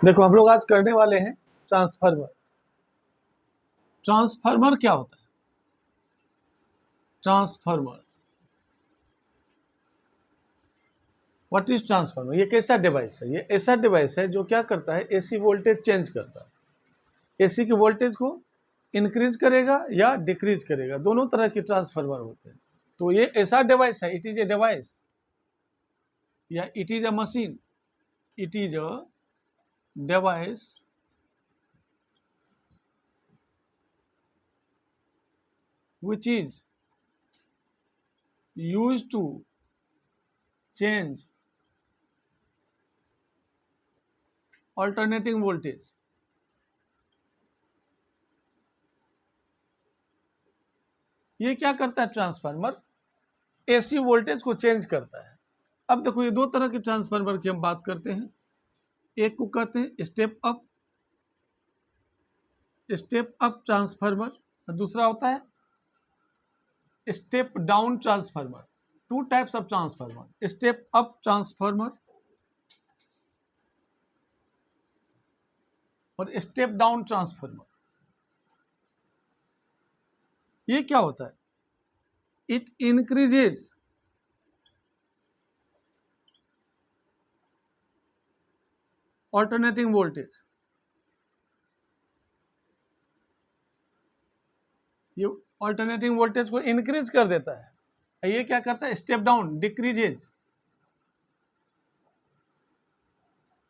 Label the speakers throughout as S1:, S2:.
S1: देखो हम लोग आज करने वाले हैं ट्रांसफार्मर। ट्रांसफार्मर क्या होता है? Transformer, what is transformer? ये कैसा डिवाइस है? ये ऐसा डिवाइस है जो क्या करता है, एसी वोल्टेज चेंज करता है। एसी की वोल्टेज को इंक्रीज करेगा या डिक्रीज करेगा, दोनों तरह के ट्रांसफार्मर होते हैं। तो ये ऐसा डिवाइस है, इट इज ए डिवाइस या it is a machine, it is a device which is used to change alternating voltage। ये क्या करता है ट्रांसफार्मर? एसी वोल्टेज को चेंज करता है। अब देखो ये दो तरह के ट्रांसफार्मर की हम बात करते हैं। एक को कहते हैं स्टेप अप ट्रांसफार्मर और दूसरा होता है step down transformer. Two types of transformer, step up transformer और स्टेप डाउन ट्रांसफार्मर। ये क्या होता है? It increases alternating voltage. ये ऑल्टरनेटिंग वोल्टेज को इंक्रीज कर देता है। ये क्या करता है? Step down, decreases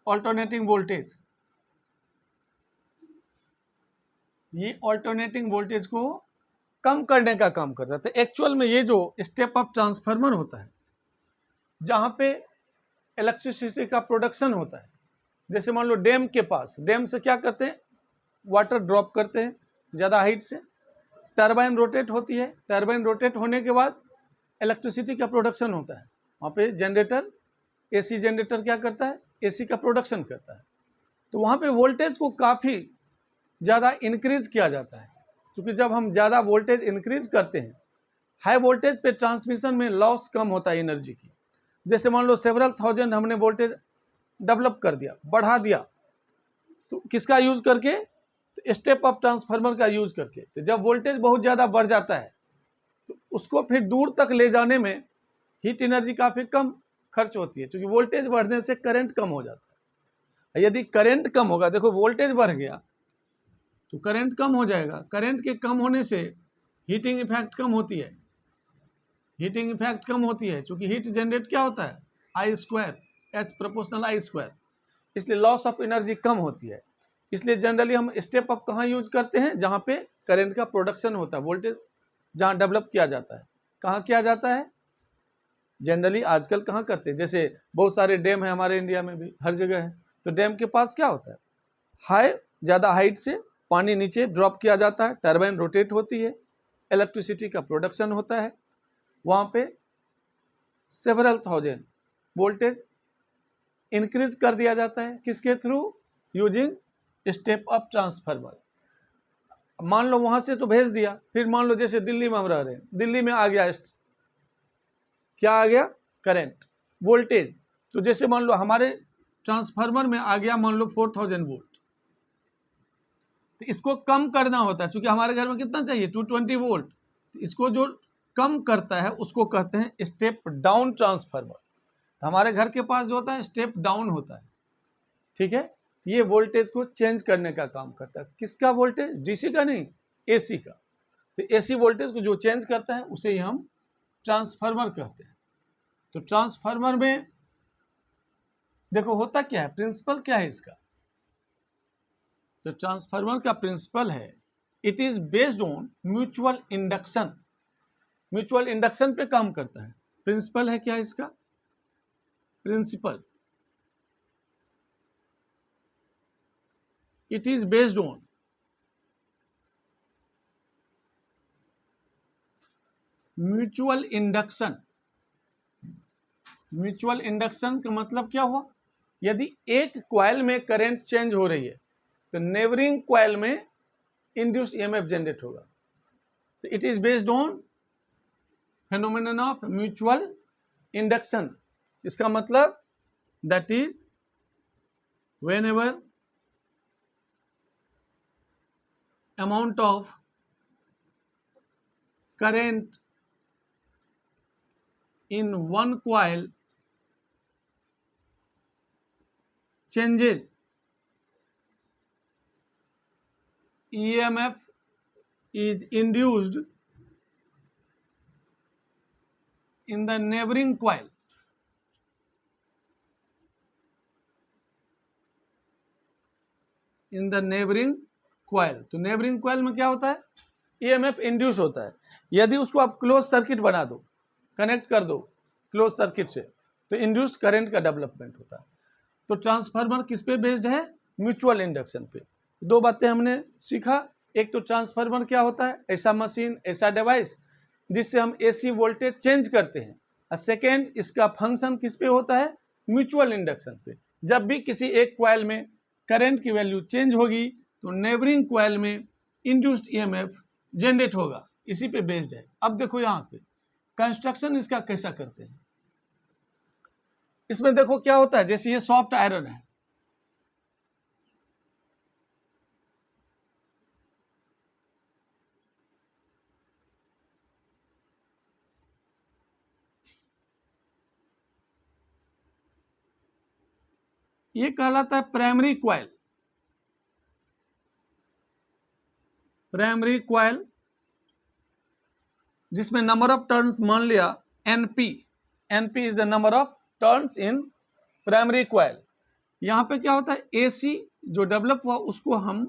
S1: alternating voltage. ये ऑल्टरनेटिंग वोल्टेज को कम करने का काम करता है। तो एक्चुअल में ये जो स्टेप अप ट्रांसफार्मर होता है, जहां पे इलेक्ट्रिसिटी का प्रोडक्शन होता है, जैसे मान लो डैम के पास, डैम से क्या करते हैं, वाटर ड्रॉप करते हैं ज़्यादा हाइट से, टरबाइन रोटेट होती है, टरबाइन रोटेट होने के बाद इलेक्ट्रिसिटी का प्रोडक्शन होता है। वहाँ पे जनरेटर, एसी जनरेटर क्या करता है? एसी का प्रोडक्शन करता है। तो वहाँ पे वोल्टेज को काफ़ी ज़्यादा इंक्रीज किया जाता है, क्योंकि जब हम ज़्यादा वोल्टेज इंक्रीज करते हैं, हाई वोल्टेज पे ट्रांसमिशन में लॉस कम होता है एनर्जी की। जैसे मान लो सेवरल थाउजेंड हमने वोल्टेज डेवलप कर दिया, बढ़ा दिया, तो किसका यूज करके? तो स्टेप अप ट्रांसफार्मर का यूज करके। तो जब वोल्टेज बहुत ज़्यादा बढ़ जाता है तो उसको फिर दूर तक ले जाने में हीट एनर्जी काफ़ी कम खर्च होती है, क्योंकि वोल्टेज बढ़ने से करंट कम हो जाता है। यदि करंट कम होगा, देखो वोल्टेज बढ़ गया तो करंट कम हो जाएगा, करंट के कम होने से हीटिंग इफेक्ट कम होती है, हीटिंग इफेक्ट कम होती है, क्योंकि हीट जनरेट क्या होता है? आई स्क्वायर, एच प्रोपोर्शनल आई स्क्वायर, इसलिए लॉस ऑफ एनर्जी कम होती है। इसलिए जनरली हम स्टेप अप कहाँ यूज करते हैं? जहाँ पे करंट का प्रोडक्शन होता है, वोल्टेज जहाँ डेवलप किया जाता है। कहाँ किया जाता है? जनरली आजकल कहाँ करते हैं? जैसे बहुत सारे डैम है हमारे इंडिया में भी, हर जगह है। तो डैम के पास क्या होता है? ज़्यादा हाइट से पानी नीचे ड्रॉप किया जाता है, टरबाइन रोटेट होती है, इलेक्ट्रिसिटी का प्रोडक्शन होता है। वहाँ पे सेवरल थाउजेंड वोल्टेज इंक्रीज कर दिया जाता है, किसके through? Using step up transformer. मान लो वहाँ से तो भेज दिया, फिर मान लो जैसे दिल्ली में हम रह रहे हैं, दिल्ली में आ गया क्या आ गया? Current, voltage. तो जैसे मान लो हमारे ट्रांसफार्मर में आ गया मान लो 4000 वोल्ट, तो इसको कम करना होता है, क्योंकि हमारे घर में कितना चाहिए? 220 वोल्ट। तो इसको जो कम करता है उसको कहते हैं स्टेप डाउन ट्रांसफार्मर। तो हमारे घर के पास जो होता है स्टेप डाउन होता है, ठीक है। ये वोल्टेज को चेंज करने का काम करता है। किसका वोल्टेज? डीसी का नहीं, एसी का। तो एसी वोल्टेज को जो चेंज करता है उसे ही हम ट्रांसफार्मर कहते हैं। तो ट्रांसफार्मर में देखो होता क्या है, प्रिंसिपल क्या है इसका? तो ट्रांसफार्मर का प्रिंसिपल है, it is based on mutual induction. Mutual induction पे काम करता है। प्रिंसिपल है क्या इसका? Principle, it is based on mutual induction. Mutual induction का मतलब क्या हुआ? यदि एक कॉइल में करंट चेंज हो रही है तो नेबरिंग कॉइल में इंड्यूस ईएमएफ जनरेट होगा। तो it is based on phenomenon of mutual induction. इसका मतलब that is whenever amount of current in one coil changes, EMF is induced in the neighboring coil. In the neighbouring coil. तो neighbouring coil में क्या होता है, EMF induce होता है। यदि उसको आप क्लोज सर्किट बना दो, कनेक्ट कर दो क्लोज सर्किट से, तो इंड्यूस्ड करंट का डेवलपमेंट होता है। तो ट्रांसफार्मर किस पे बेस्ड है, म्यूचुअल इंडक्शन पे। दो बातें हमने सीखा, एक तो ट्रांसफार्मर क्या होता है, ऐसा मशीन, ऐसा डिवाइस जिससे हम एसी वोल्टेज चेंज करते हैं, और सेकेंड इसका फंक्शन किस पे होता है, म्यूचुअल इंडक्शन पे। जब भी किसी एक क्वाइल में करंट की वैल्यू चेंज होगी तो नेबरिंग क्वाइल में इंड्यूस्ड ईएमएफ जनरेट होगा, इसी पे बेस्ड है। अब देखो यहाँ पे कंस्ट्रक्शन इसका कैसा करते हैं। इसमें देखो क्या होता है, जैसे ये सॉफ्ट आयरन है, ये कहलाता है प्राइमरी क्वाइल। प्राइमरी क्वाइल जिसमें नंबर ऑफ टर्न्स मान लिया NP, NP is the number of turns in primary coil. यहाँ पे क्या होता है, एसी जो डेवलप हुआ उसको हम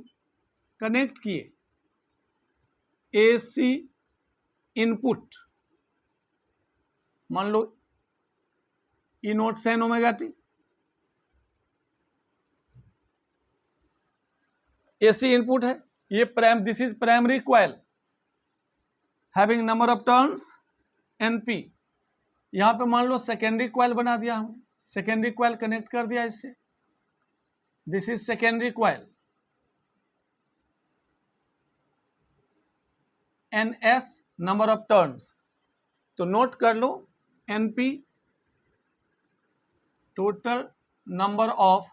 S1: कनेक्ट किए, एसी इनपुट मान लो E naught sine omega T, AC input है ये, this is primary coil having number of turns NP. यहाँ पे मान लो सेकेंडरी क्वाइल बना दिया हमने, सेकेंडरी क्वाइल कनेक्ट कर दिया इससे, this is secondary coil, N S number of turns. तो नोट कर लो NP total number of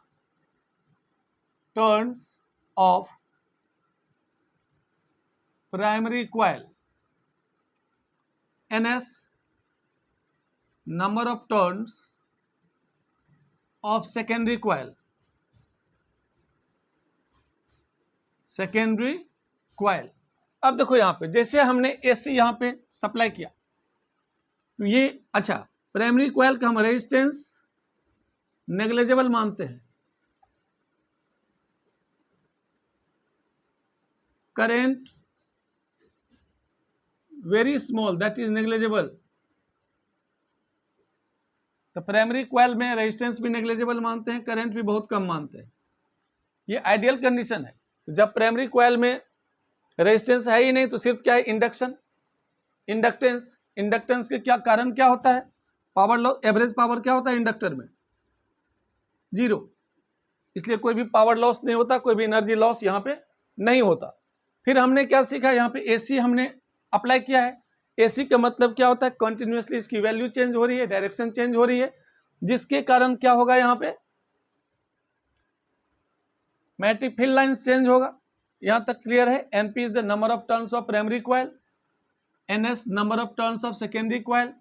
S1: turns of primary coil, ns number of turns of secondary coil, secondary coil। अब देखो यहाँ पे जैसे हमने एसी यहाँ पे सप्लाई किया, तो ये अच्छा प्राइमरी क्वाइल का हम रेजिस्टेंस नेग्लिजिबल मानते हैं, current very small that is negligible. तो प्राइमरी क्वाइल में रेजिस्टेंस भी नेग्लिजिबल मानते हैं, करंट भी बहुत कम मानते हैं। ये आइडियल कंडीशन है। तो जब प्राइमरी क्वाइल में रेजिस्टेंस है ही नहीं तो सिर्फ क्या है, इंडक्शन, इंडक्टेंस। इंडक्टेंस के क्या कारण क्या होता है, पावर लॉस, एवरेज पावर क्या होता है इंडक्टर में, जीरो, इसलिए कोई भी पावर लॉस नहीं होता, कोई भी एनर्जी लॉस यहाँ पे नहीं होता। फिर हमने क्या सीखा, यहाँ पे एसी हमने अप्लाई किया है। एसी का मतलब क्या होता है, कंटिन्यूअसली इसकी वैल्यू चेंज हो रही है, डायरेक्शन चेंज हो रही है, जिसके कारण क्या होगा, यहाँ पे मैग्नेटिक फील्ड लाइंस चेंज होगा। यहाँ तक क्लियर है। NP is the number of turns of primary coil, NS number of turns of secondary coil.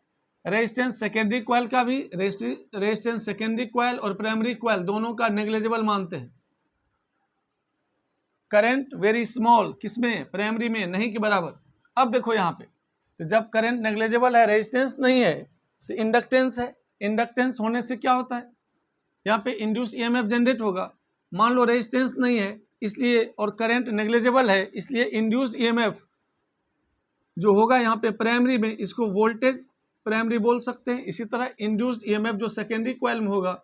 S1: Resistance secondary coil का भी, रेजिस्टेंस सेकेंडरी क्वाइल और प्राइमरी क्वाइल दोनों का नेग्लिजिबल मानते हैं। करंट वेरी स्मॉल, किसमें, प्राइमरी में, नहीं के बराबर। अब देखो यहाँ पे, तो जब करंट नेग्लिजिबल है, रेजिस्टेंस नहीं है, तो इंडक्टेंस है। इंडक्टेंस होने से क्या होता है, यहाँ पे इंड्यूस ईएमएफ जनरेट होगा। मान लो रेजिस्टेंस नहीं है इसलिए, और करंट नेग्लिजिबल है इसलिए इंड्यूस्ड ईएमएफ जो होगा यहाँ पे प्राइमरी में, इसको वोल्टेज प्राइमरी बोल सकते हैं। इसी तरह इंड्यूस्ड ईएमएफ जो सेकेंडरी क्वाइल में होगा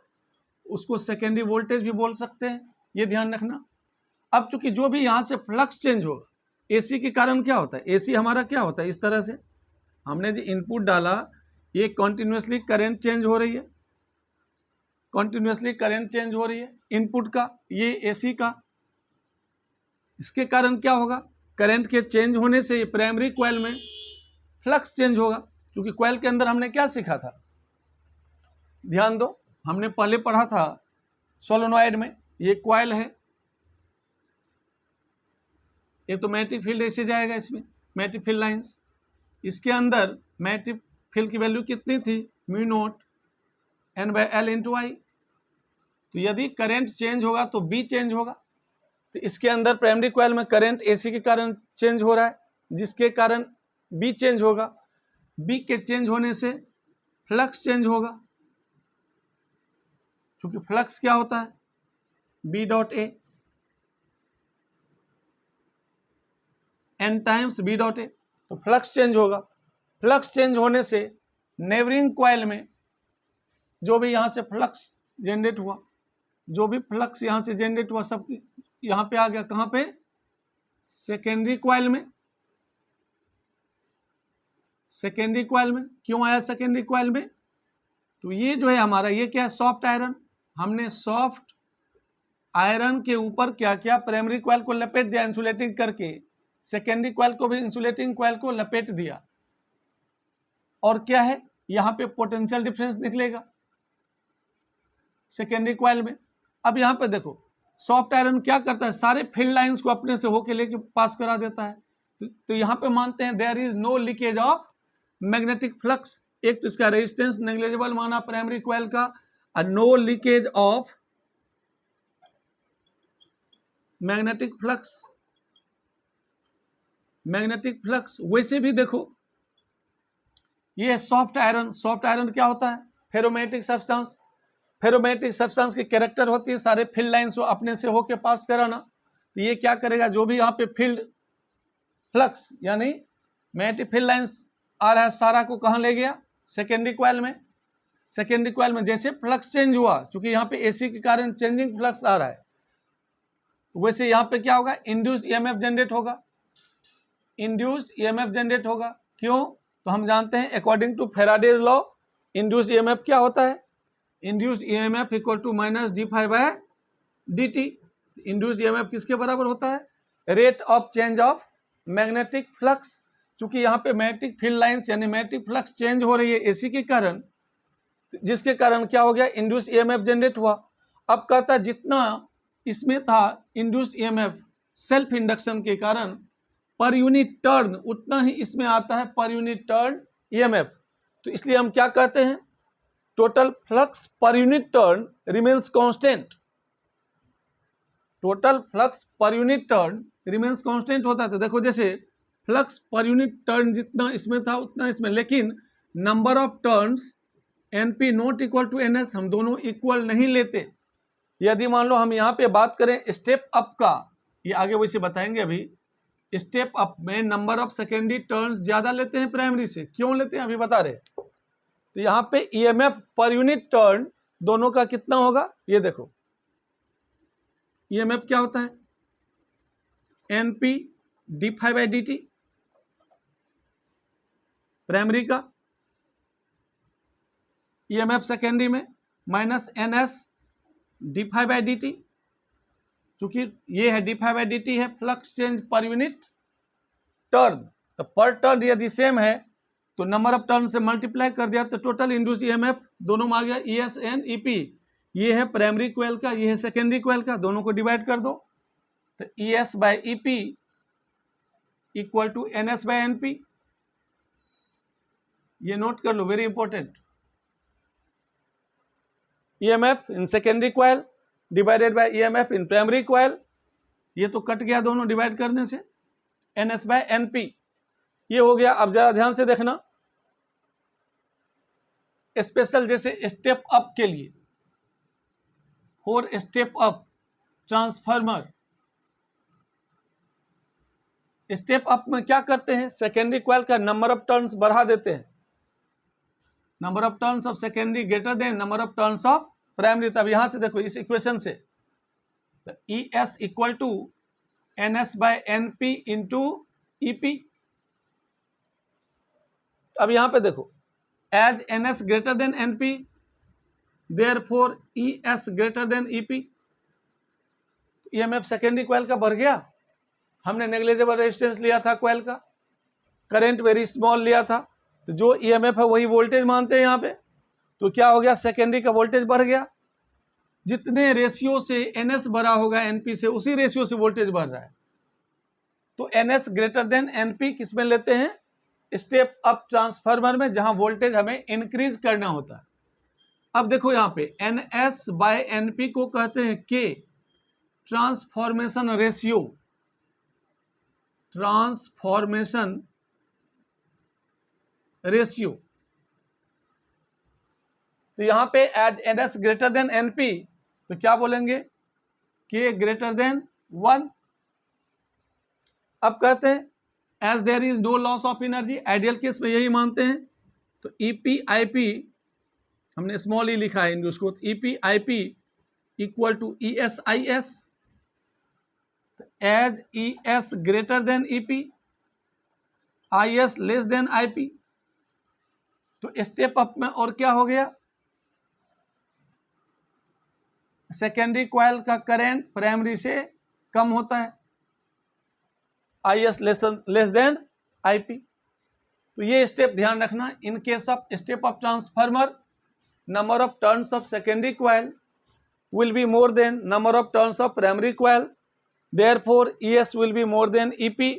S1: उसको सेकेंडरी वोल्टेज भी बोल सकते हैं, ये ध्यान रखना। अब चूंकि जो भी यहाँ से फ्लक्स चेंज होगा, एसी के कारण क्या होता है, एसी हमारा क्या होता है, इस तरह से हमने जो इनपुट डाला, ये कॉन्टिन्यूसली करंट चेंज हो रही है, कॉन्टिन्यूसली करंट चेंज हो रही है इनपुट का, ये एसी का। इसके कारण क्या होगा, करंट के चेंज होने से प्राइमरी क्वाइल में फ्लक्स चेंज होगा। क्योंकि क्वाइल के अंदर हमने क्या सीखा था, ध्यान दो, हमने पहले पढ़ा था सोलेनॉइड में, ये क्वाइल है, एक तो मैग्नेटिक फील्ड ऐसे जाएगा इसमें, मैग्नेटिक फील्ड लाइंस, इसके अंदर मैग्नेटिक फील्ड की वैल्यू कितनी थी, mu naught N by L into I. तो यदि करंट चेंज होगा तो बी चेंज होगा। तो इसके अंदर प्राइमरी कॉइल में करंट एसी के कारण चेंज हो रहा है, जिसके कारण बी चेंज होगा। बी के चेंज होने से फ्लक्स चेंज होगा, क्योंकि फ्लक्स क्या होता है, B dot A N times B dot A. तो फ्लक्स चेंज होगा, फ्लक्स चेंज होने से नेबरिंग कॉइल में जो भी यहाँ से फ्लक्स जनरेट हुआ, जो भी फ्लक्स यहाँ से जनरेट हुआ सब यहाँ पे आ गया, कहाँ पे, सेकेंडरी कॉइल में। सेकेंडरी कॉइल में क्यों आया सेकेंडरी कॉइल में, तो ये जो है हमारा, ये क्या है, सॉफ्ट आयरन। हमने सॉफ्ट आयरन के ऊपर क्या क्या, प्राइमरी कॉइल को लपेट दिया इंसुलेटिंग करके, सेकेंडरी कॉइल को भी इंसुलेटिंग कॉइल को लपेट दिया। और क्या है, यहाँ पे पोटेंशियल डिफरेंस निकलेगा सेकेंडरी कॉइल में। अब यहाँ पे देखो, सॉफ्ट आयरन क्या करता है, सारे फील्ड लाइंस को अपने से होके लेके पास करा देता है। तो यहाँ पे मानते हैं there is no leakage of magnetic flux. एक तो इसका रेजिस्टेंस नेग्लिजिबल माना प्राइमरी कॉइल का, और no leakage of magnetic flux. Magnetic flux वैसे भी देखो, ये सॉफ्ट आयरन, सॉफ्ट आयरन क्या होता है, फेरोमैग्नेटिक सब्सटेंस। फेरोमैग्नेटिक सब्सटेंस की कैरेक्टर होती है सारे फील्ड लाइंस को अपने से होके पास कराना। तो ये क्या करेगा, जो भी यहाँ पे फील्ड फ्लक्स यानी मैग्नेटिक फील्ड लाइंस आ रहा है, सारा को कहाँ ले गया, सेकेंडरी कॉइल में। सेकेंडरी कॉइल में जैसे फ्लक्स चेंज हुआ, क्योंकि यहाँ पे एसी के कारण चेंजिंग फ्लक्स आ रहा है, तो वैसे यहाँ पे क्या होगा, इंड्यूस्ड ईएमएफ जनरेट होगा। इंड्यूस्ड ईएमएफ जनरेट होगा, क्यों, तो हम जानते हैं according to Faraday's law induced EMF क्या होता है, induced EMF equal to minus D phi by D T. इंड्यूस्ड ईएमएफ किसके बराबर होता है, rate of change of magnetic flux. चूंकि यहाँ पे मैग्नेटिक फील्ड लाइंस यानी मैग्नेटिक फ्लक्स चेंज हो रही है एसी के कारण, जिसके कारण क्या हो गया, इंड्यूस्ड ईएमएफ जनरेट हुआ। अब कहता है जितना इसमें था इंड्यूस्ड ईएमएफ सेल्फ इंडक्शन के कारण पर यूनिट टर्न, उतना ही इसमें आता है पर यूनिट टर्न ईएमएफ। तो इसलिए हम क्या कहते हैं, टोटल फ्लक्स पर unit turn remains constant. Total flux पर यूनिट टर्न रिमेन्स कांस्टेंट होता था। देखो जैसे फ्लक्स पर यूनिट टर्न जितना इसमें था उतना इसमें, लेकिन number of turns NP not equal to NS, हम दोनों इक्वल नहीं लेते। यदि मान लो हम यहाँ पे बात करें स्टेप अप का, ये आगे वैसे बताएंगे अभी, स्टेप अप में नंबर ऑफ सेकेंडरी टर्न्स ज्यादा लेते हैं प्राइमरी से, क्यों लेते हैं अभी बता रहे। तो यहाँ पे ईएमएफ पर यूनिट टर्न दोनों का कितना होगा, ये देखो ईएमएफ क्या होता है, NP D phi by D T primary का, ईएमएफ सेकेंडरी में minus NS D phi by D T. चूंकि ये है D phi by D T है फ्लक्स चेंज पर यूनिट टर्न, तो पर टर्न यदि सेम है तो नंबर ऑफ टर्न से मल्टीप्लाई कर दिया तो टोटल इंड्यूस्ड ईएमएफ दोनों में आ गया E S N E P. ये है प्राइमरी कॉइल का, ये है सेकेंडरी कॉइल का, दोनों को डिवाइड कर दो तो E S by E P equal to N S by N P. ये नोट कर लो, very important. EMF in secondary coil divided by EMF in primary coil, ये तो कट गया दोनों डिवाइड करने से, N S by N P ये हो गया। अब जरा ध्यान से देखना, स्पेशल जैसे स्टेप अप के लिए, for step up transformer, step up में क्या करते हैं, सेकेंडरी कॉइल का नंबर ऑफ टर्न्स बढ़ा देते हैं, number of turns of secondary greater than number of turns of primary. तब यहां से देखो इस इक्वेशन से, तो E S equal to N S by N P into E P. अब यहां पे देखो, as N S greater than N P therefore E S greater then E P. EMF secondary coil का बढ़ गया, हमने नेग्लिजिबल रेजिस्टेंस लिया था कॉइल का, करंट वेरी स्मॉल लिया था, तो जो ईएमएफ है वही वोल्टेज मानते हैं यहाँ पे। तो क्या हो गया, सेकेंडरी का वोल्टेज बढ़ गया, जितने रेशियो से एनएस बढ़ा होगा एनपी से उसी रेशियो से वोल्टेज बढ़ रहा है। तो NS ग्रेटर देन NP किस में लेते हैं? स्टेप अप ट्रांसफार्मर में, जहां वोल्टेज हमें इंक्रीज करना होता है। अब देखो यहां पे NS बाय NP को कहते हैं K, transformation ratio, transformation ratio. तो यहां पे as NS greater than NP तो क्या बोलेंगे? K greater than 1। अब कहते हैं as there is no loss of energy, ideal case में यही मानते हैं। तो EP/IP हमने स्मॉल ई लिखा है उसको, तो EP/IP equal to ES/IS। As ES greater than EP, IS less than IP, तो स्टेप अप में और क्या हो गया? सेकेंडरी कॉइल का करंट प्राइमरी से कम होता है, IS लेस देन IP। तो ये स्टेप ध्यान रखना। In case of step up transformer, number of turns of secondary coil will be more than number of turns of primary coil, therefore ES will be more than EP,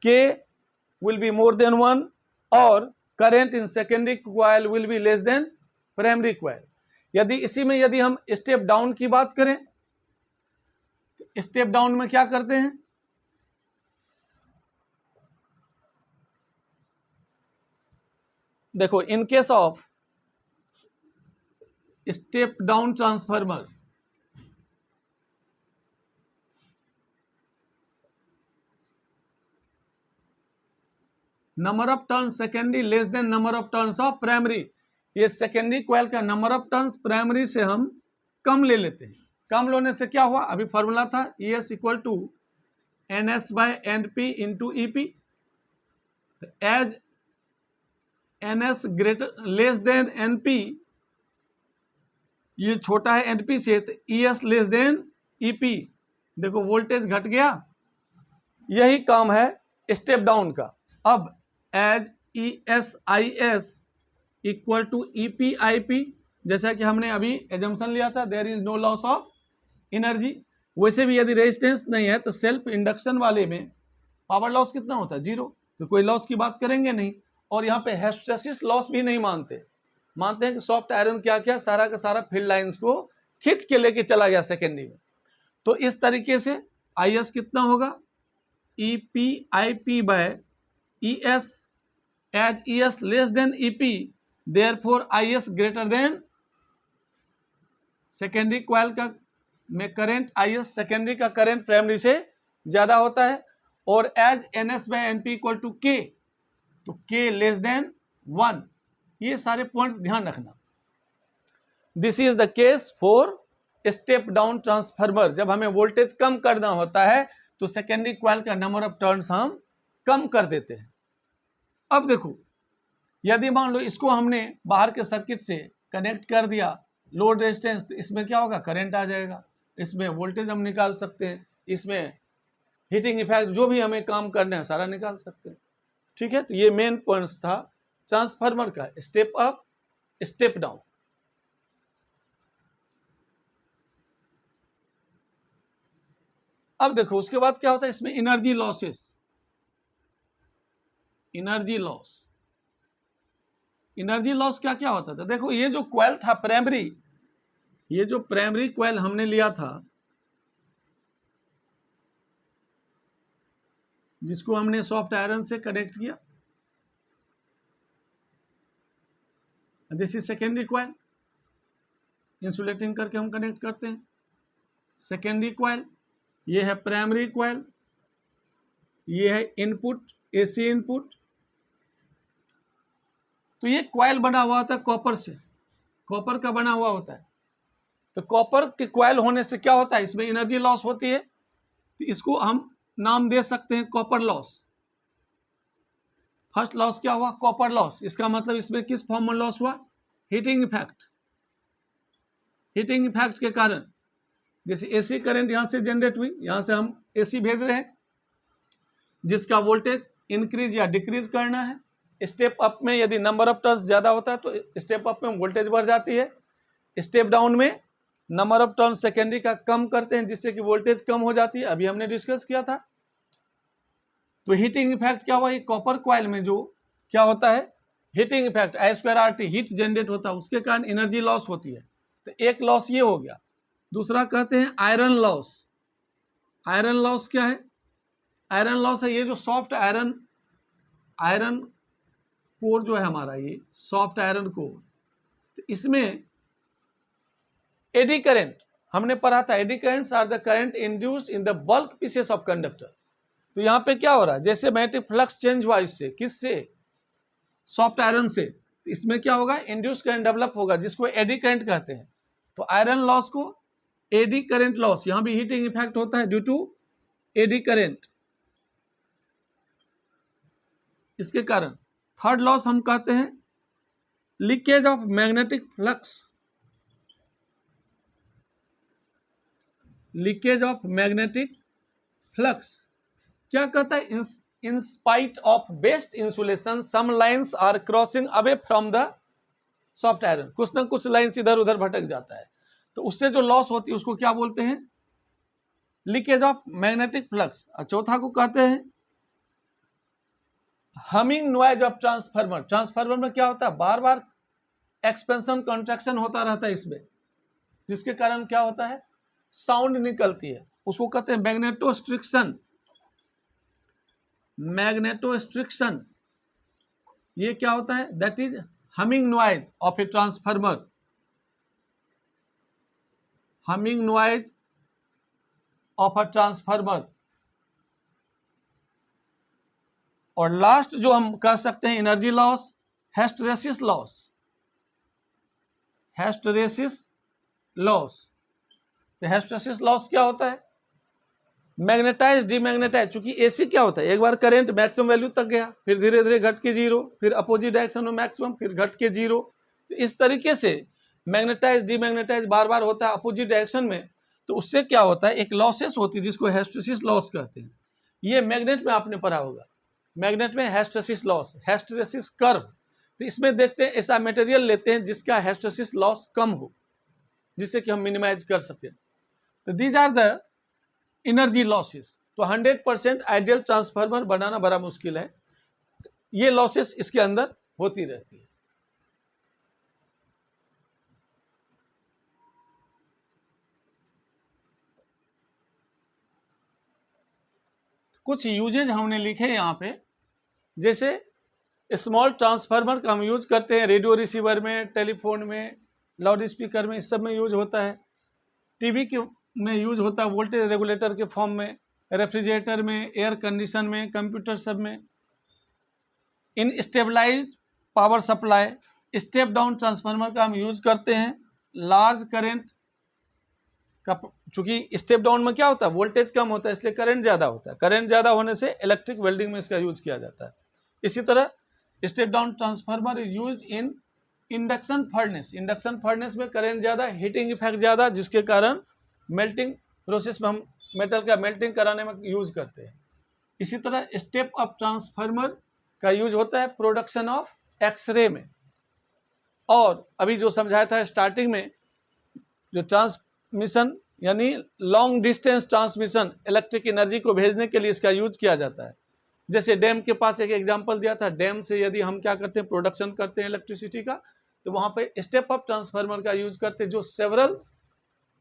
S1: K will be more than 1 और current in secondary coil will be less than primary coil। यदि इसी में यदि हम step down की बात करें तो स्टेप डाउन में क्या करते हैं? देखो in case of step down transformer, number of turns secondary less than number of turns of primary. ये सेकेंडरी कॉइल का नंबर ऑफ टर्न्स प्राइमरी से हम कम ले लेते हैं। कम लेने से क्या हुआ? अभी फॉर्मूला था ES equal to NS by NP into EP। As NS greater less than NP, ये छोटा है NP से, तो ES लेस देन EP। देखो वोल्टेज घट गया। यही काम है स्टेप डाउन का। अब as ES/IS equal to EP/IP, जैसा कि हमने अभी एजम्पशन लिया था, there is no loss of energy. वैसे भी यदि रेजिस्टेंस नहीं है तो सेल्फ इंडक्शन वाले में पावर लॉस कितना होता है? 0। तो कोई लॉस की बात करेंगे नहीं। और यहाँ पे हिस्टैरिसीस लॉस भी नहीं मानते हैं कि सॉफ्ट आयरन क्या क्या सारा का सारा फील्ड लाइंस को खींच के लेके चला गया सेकेंडरी में। तो इस तरीके से IS कितना होगा? EP/IP by ES, as ES less than EP, therefore IS greater than secondary coil का में करंट IS सेकेंडरी का करंट प्राइमरी से ज्यादा होता है। और as NS by NP equal to K, तो K लेस देन 1। ये सारे पॉइंट्स ध्यान रखना। This is the case for step down transformer. जब हमें वोल्टेज कम करना होता है तो सेकेंडरी कॉइल का नंबर ऑफ टर्न्स हम कम कर देते हैं। अब देखो यदि मान लो इसको हमने बाहर के सर्किट से कनेक्ट कर दिया लोड रेजिस्टेंस, तो इसमें क्या होगा? करंट आ जाएगा, इसमें वोल्टेज हम निकाल सकते हैं, इसमें हीटिंग इफेक्ट जो भी हमें काम करना है सारा निकाल सकते हैं। ठीक है, तो ये मेन पॉइंट्स था ट्रांसफार्मर का, स्टेप अप स्टेप डाउन। अब देखो उसके बाद क्या होता है इसमें? Energy losses, energy loss. Energy loss क्या क्या होता था? देखो ये जो कॉइल था प्राइमरी, ये जो प्राइमरी कॉइल हमने लिया था जिसको हमने सॉफ्ट आयरन से कनेक्ट किया, this is secondary coil, insulating करके हम कनेक्ट करते हैं। सेकेंडरी कॉइल, ये है प्राइमरी कॉइल, ये है इनपुट AC इनपुट। तो ये कॉइल बना हुआ होता है कॉपर से, कॉपर का बना हुआ होता है। तो कॉपर के कॉइल होने से क्या होता है? इसमें एनर्जी लॉस होती है। तो इसको हम नाम दे सकते हैं कॉपर लॉस। फर्स्ट लॉस क्या हुआ? Copper loss. इसका मतलब इसमें किस फॉर्म में लॉस हुआ? Heating effect. हीटिंग इफेक्ट के कारण जैसे AC करंट यहां से जनरेट हुई, यहां से हम AC भेज रहे हैं जिसका वोल्टेज इंक्रीज या डिक्रीज करना है। स्टेप अप में यदि नंबर ऑफ टर्न्स ज्यादा होता है तो स्टेप अप में वोल्टेज बढ़ जाती है। स्टेप डाउन में नंबर ऑफ टर्न्स सेकेंडरी का कम करते हैं जिससे कि वोल्टेज कम हो जाती है। अभी हमने डिस्कस किया था। तो हीटिंग इफेक्ट क्या हुआ, ये कॉपर कॉइल में जो क्या होता है heating effect I2RT heat generate होता है, उसके कारण एनर्जी लॉस होती है। तो एक लॉस ये हो गया। दूसरा कहते हैं आयरन लॉस। आयरन लॉस क्या है, आयरन लॉस है ये जो सॉफ्ट आयरन कोर जो है हमारा, ये सॉफ्ट आयरन कोर, तो इसमें एडी करंट हमने पढ़ा था, eddy currents are the current induced in the bulk pieces of conductor. तो यहाँ पे क्या हो रहा है, जैसे मैग्नेटिक फ्लक्स चेंज हुआ इससे, किससे, सॉफ्ट आयरन से, तो इसमें क्या होगा, इंड्यूस करंट डेवलप होगा जिसको एडी करंट कहते हैं। तो आयरन लॉस को एडी करंट लॉस, यहाँ भी हीटिंग इफेक्ट होता है ड्यू टू एडी करंट, इसके कारण। थर्ड लॉस हम कहते हैं leakage of magnetic flux, leakage of magnetic flux क्या कहता है, in spite of best insulation some lines are crossing away from the soft iron, कुछ ना कुछ लाइंस इधर उधर भटक जाता है, तो उससे जो लॉस होती है उसको क्या बोलते हैं, लीकेज ऑफ मैग्नेटिक फ्लक्स। और चौथा को कहते हैं humming noise of transformer. Transformer में क्या होता है, बार बार एक्सपेंशन कॉन्ट्रैक्शन होता रहता है इसमें, जिसके कारण क्या होता है, साउंड निकलती है, उसको कहते हैं मैग्नेटोस्ट्रिक्शन। मैग्नेटोस्ट्रिक्शन ये क्या होता है, that is humming noise of a transformer, humming noise of a transformer. और लास्ट जो हम कर सकते हैं energy loss, hysteresis loss, hysteresis loss. तो हिस्टैरिसीस लॉस क्या होता है, मैग्नेटाइज डीमैग्नेटाइज, चूंकि एसी क्या होता है, एक बार करंट मैक्सिमम वैल्यू तक गया, फिर धीरे धीरे घट के जीरो, फिर अपोजिट डायरेक्शन में मैक्सिमम, फिर घट के जीरो। तो इस तरीके से मैग्नेटाइज डीमैग्नेटाइज बार बार होता है अपोजिट डायरेक्शन में, तो उससे क्या होता है, एक लॉसेस होती है जिसको हिस्टैरिसीस लॉस कहते हैं। ये मैग्नेट में आपने पढ़ा होगा, मैग्नेट में हिस्टैरिसीस लॉस, हिस्टैरिसीस कर्व। तो इसमें देखते हैं ऐसा मटेरियल लेते हैं जिसका हिस्टैरिसीस लॉस कम हो, जिससे कि हम मिनिमाइज कर सकें। तो these are the energy losses. तो 100% आइडियल ट्रांसफार्मर बनाना बड़ा मुश्किल है, ये लॉसेस इसके अंदर होती रहती है। कुछ यूजेज हमने लिखे यहाँ पे, जैसे स्मॉल ट्रांसफार्मर का हम यूज करते हैं रेडियो रिसीवर में, टेलीफोन में, लाउड स्पीकर में, इस सब में यूज होता है। टीवी के में यूज होता है वोल्टेज रेगुलेटर के फॉर्म में, रेफ्रिजरेटर में, एयर कंडीशन में, कंप्यूटर सब में। In stabilized power supply, step down transformer का हम यूज करते हैं लार्ज करंट का, चूंकि स्टेप डाउन में क्या होता है, वोल्टेज कम होता है इसलिए करंट ज़्यादा होता है, करंट ज़्यादा होने से इलेक्ट्रिक वेल्डिंग में इसका यूज किया जाता है। इसी तरह step down transformer is used in induction furnace, induction furnace में करंट ज़्यादा, हीटिंग इफेक्ट ज़्यादा, जिसके कारण मेल्टिंग प्रोसेस में हम मेटल का मेल्टिंग कराने में यूज करते हैं। इसी तरह स्टेप अप ट्रांसफार्मर का यूज होता है प्रोडक्शन ऑफ एक्सरे में। और अभी जो समझाया था स्टार्टिंग में, जो ट्रांसमिशन यानी long distance transmission, electric energy को भेजने के लिए इसका यूज किया जाता है। जैसे डैम के पास एक एग्जांपल दिया था, डैम से यदि हम क्या करते हैं, प्रोडक्शन करते हैं इलेक्ट्रिसिटी का, तो वहाँ पे स्टेप अप ट्रांसफार्मर का यूज करते हैं जो सेवरल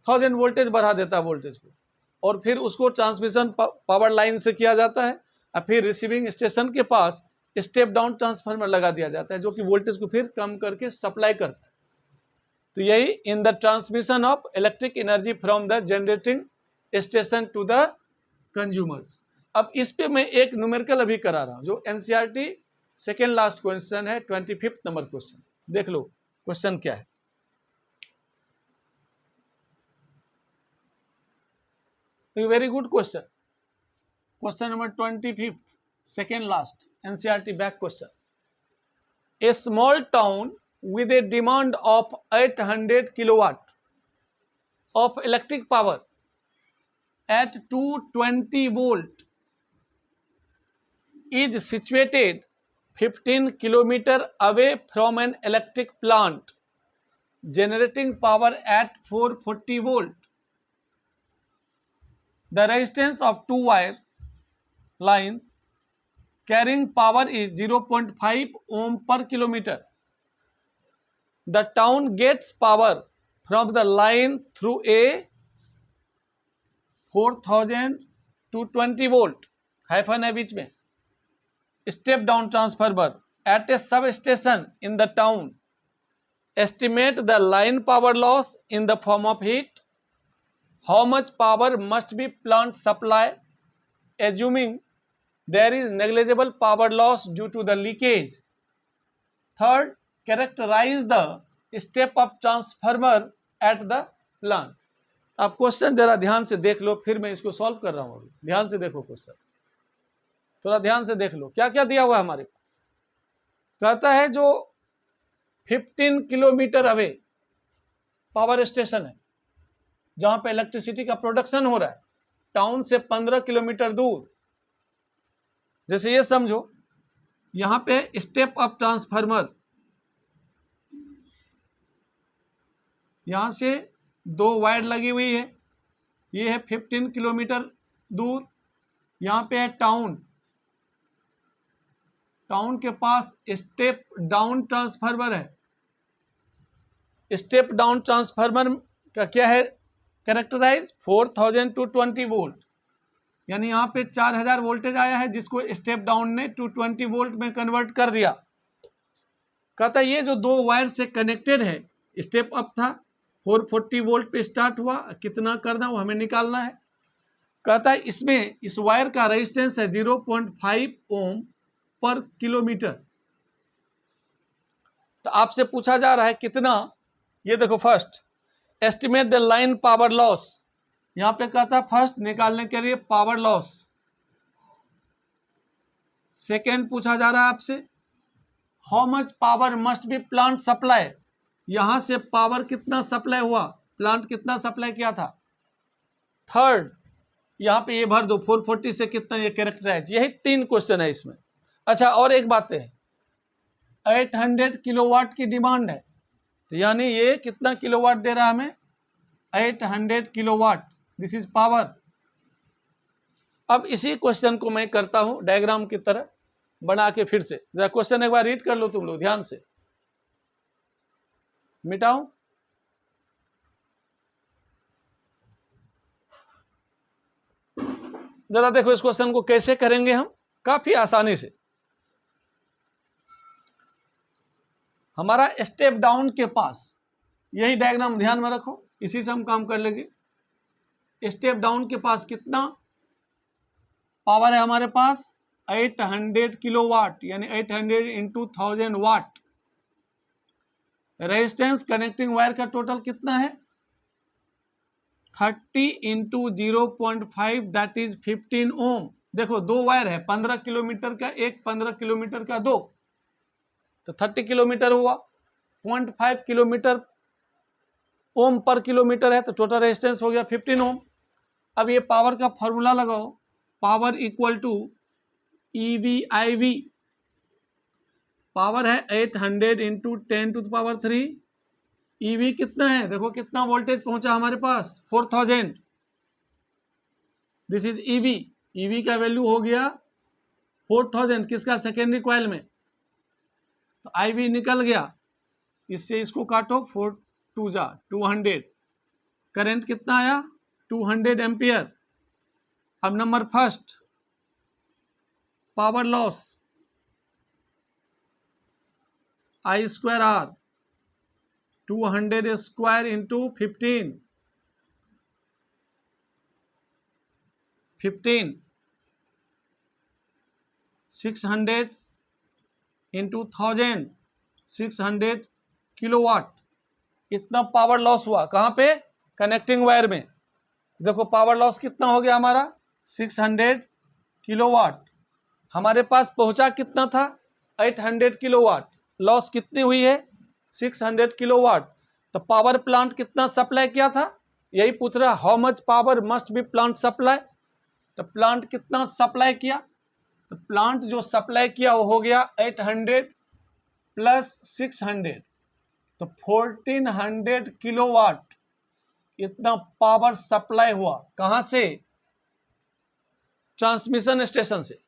S1: 1000 वोल्टेज बढ़ा देता है वोल्टेज को, और फिर उसको ट्रांसमिशन पावर लाइन से किया जाता है, और फिर रिसीविंग स्टेशन के पास स्टेप डाउन ट्रांसफार्मर लगा दिया जाता है जो कि वोल्टेज को फिर कम करके सप्लाई करता है। तो यही in the transmission of electric energy from the generating station to the consumers. अब इस पे मैं एक न्यूमेरिकल अभी करा रहा हूँ जो एनसीईआरटी सेकेंड लास्ट क्वेश्चन है, 25 नंबर क्वेश्चन। देख लो क्वेश्चन क्या है। Very good question, question number 25 second last NCERT back question. A small town with a demand of 800 kilowatt of electric power at 220 volt is situated 15 kilometer away from an electric plant generating power at 440 volt. The resistance of two wires lines carrying power is 0.5 ohm per kilometer. The town gets power from the line through a 4020 volt hyphen है बीच में step down transformer at a substation in the town. Estimate the line power loss in the form of heat. How much power must be plant supply assuming there is negligible power loss due to the leakage. Third, characterize the step up transformer at the plant. आप question जरा ध्यान से देख लो, फिर मैं इसको solve कर रहा हूँ। ध्यान से देखो क्वेश्चन, थोड़ा ध्यान से देख लो क्या क्या दिया हुआ है हमारे पास। कहता है जो 15 किलोमीटर अवे पावर स्टेशन है जहां पे इलेक्ट्रिसिटी का प्रोडक्शन हो रहा है, टाउन से 15 किलोमीटर दूर। जैसे ये समझो यहां पे स्टेप अप ट्रांसफार्मर, यहां से 2 वायर लगी हुई है, ये है 15 किलोमीटर दूर। यहां पे है टाउन, टाउन के पास स्टेप डाउन ट्रांसफार्मर है। स्टेप डाउन ट्रांसफार्मर का क्या है कैरेक्टराइज 4020 वोल्ट, यानी यहाँ पे 4000 वोल्टेज आया है जिसको स्टेप डाउन ने 220 वोल्ट में कन्वर्ट कर दिया। कहता है ये जो 2 वायर से कनेक्टेड है, स्टेप अप था 440 वोल्ट पे स्टार्ट हुआ, कितना करना वो हमें निकालना है। कहता है इसमें इस वायर का रेजिस्टेंस है 0.5 ओम पर किलोमीटर। तो आपसे पूछा जा रहा है कितना, ये देखो first estimate the line power loss, यहां पे कहता फर्स्ट निकालने के लिए पावर लॉस। सेकेंड पूछा जा रहा है आपसे how much power must be plant supply, यहां से पावर कितना सप्लाई हुआ, प्लांट कितना सप्लाई किया था। थर्ड यहां पे ये भर दो 440 से कितना ये कैरेक्टराइज। यही 3 क्वेश्चन है इसमें। अच्छा और एक बात है 800 किलोवाट की डिमांड है, तो यानी ये कितना किलोवाट दे रहा है हमें 800 किलोवाट, दिस इज पावर। अब इसी क्वेश्चन को मैं करता हूं डायग्राम की तरह बना के, फिर से जरा क्वेश्चन एक बार रीड कर लो तुम लोग ध्यान से। मिटाऊं, जरा देखो इस क्वेश्चन को कैसे करेंगे हम, काफी आसानी से। हमारा स्टेप डाउन के पास यही डायग्राम ध्यान में रखो, इसी से हम काम कर लेंगे। स्टेप डाउन के पास कितना पावर है हमारे पास 800 किलोवाट, यानी 800 इंटू 1000 वाट। रेजिस्टेंस कनेक्टिंग वायर का टोटल कितना है 30 इंटू 0.5 दैट इज 15 ओम। देखो 2 वायर है, 15 किलोमीटर का एक, 15 किलोमीटर का 2, तो 30 किलोमीटर हुआ। 0.5 किलोमीटर ओम पर किलोमीटर है, तो टोटल रेजिस्टेंस हो गया 15 ओम। अब ये पावर का फॉर्मूला लगाओ, power equal to EV/IV। Power है 800 into 10 to the power 3। EV कितना है, देखो कितना वोल्टेज पहुंचा हमारे पास 4000, दिस इज EV। EV का वैल्यू हो गया 4000 किसका सेकेंडरी कॉइल में, तो IV निकल गया, इससे इसको काटो 4 2 जा 200, करंट कितना आया 200 एम्पियर। अब number first power loss I²R 200 square into 15 600 into 1000 600 kilowatt. इतना पावर लॉस हुआ कहाँ पे कनेक्टिंग वायर में। देखो पावर लॉस कितना हो गया हमारा 600 किलोवाट। हमारे पास पहुंचा कितना था 800 किलोवाट, लॉस कितनी हुई है 600 किलोवाट। तो पावर प्लांट कितना सप्लाई किया था, यही पूछ रहा how much power must be plant supply. तो प्लांट कितना सप्लाई किया, तो प्लांट जो सप्लाई किया वो हो गया 800 प्लस 600, तो 1400 किलोवाट। इतना पावर सप्लाई हुआ कहां से, ट्रांसमिशन स्टेशन से।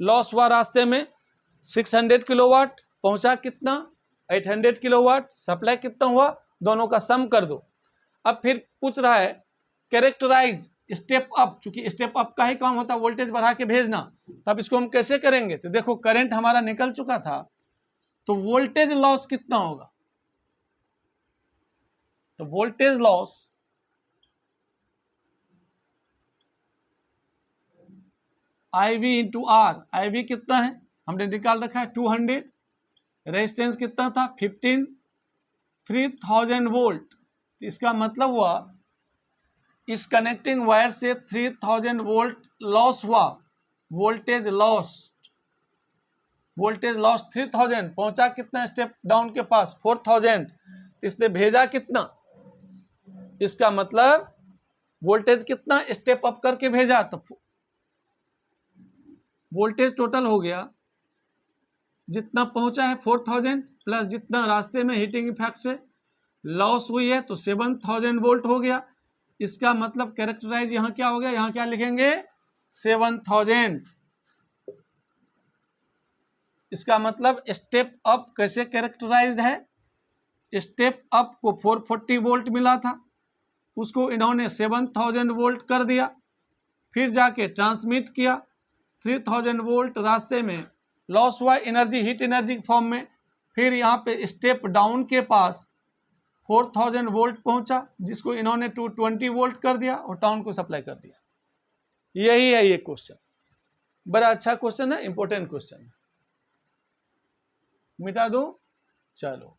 S1: लॉस हुआ रास्ते में 600 किलोवाट, पहुंचा कितना 800 किलोवाट, सप्लाई कितना हुआ, दोनों का सम कर दो। अब फिर पूछ रहा है कैरेक्टराइज स्टेप अप, चूंकि स्टेप अप का ही काम होता है वोल्टेज बढ़ा के भेजना, तब इसको हम कैसे करेंगे? तो देखो करंट हमारा निकल चुका था, तो वोल्टेज लॉस कितना होगा? तो voltage loss IV into R, IV कितना है हमने निकाल रखा है 200, रेजिस्टेंस कितना था 15, 3000 वोल्ट। इसका मतलब हुआ इस कनेक्टिंग वायर से 3000 वोल्ट लॉस हुआ, वोल्टेज लॉस 3000, पहुंचा कितना स्टेप डाउन के पास 4000, इसने भेजा कितना? इसका मतलब वोल्टेज कितना स्टेप अप करके भेजा, तो वोल्टेज टोटल हो गया जितना पहुंचा है 4000 प्लस जितना रास्ते में हीटिंग इफेक्ट से लॉस हुई है तो 7000 वोल्ट हो गया। इसका मतलब कैरेक्टराइज यहां क्या हो गया, यहां क्या लिखेंगे 7000। इसका मतलब स्टेप अप कैसे कैरेक्टराइज्ड है, स्टेप अप को 440 वोल्ट मिला था, उसको इन्होंने 7000 वोल्ट कर दिया, फिर जाके ट्रांसमिट किया 3000 वोल्ट रास्ते में लॉस हुआ एनर्जी, हीट एनर्जी फॉर्म में, फिर यहाँ पे स्टेप डाउन के पास 4000 वोल्ट पहुंचा जिसको इन्होंने 220 वोल्ट कर दिया और टाउन को सप्लाई कर दिया। यही है ये क्वेश्चन, बड़ा अच्छा क्वेश्चन है, इंपॉर्टेंट क्वेश्चन है। मिटा दूं, चलो।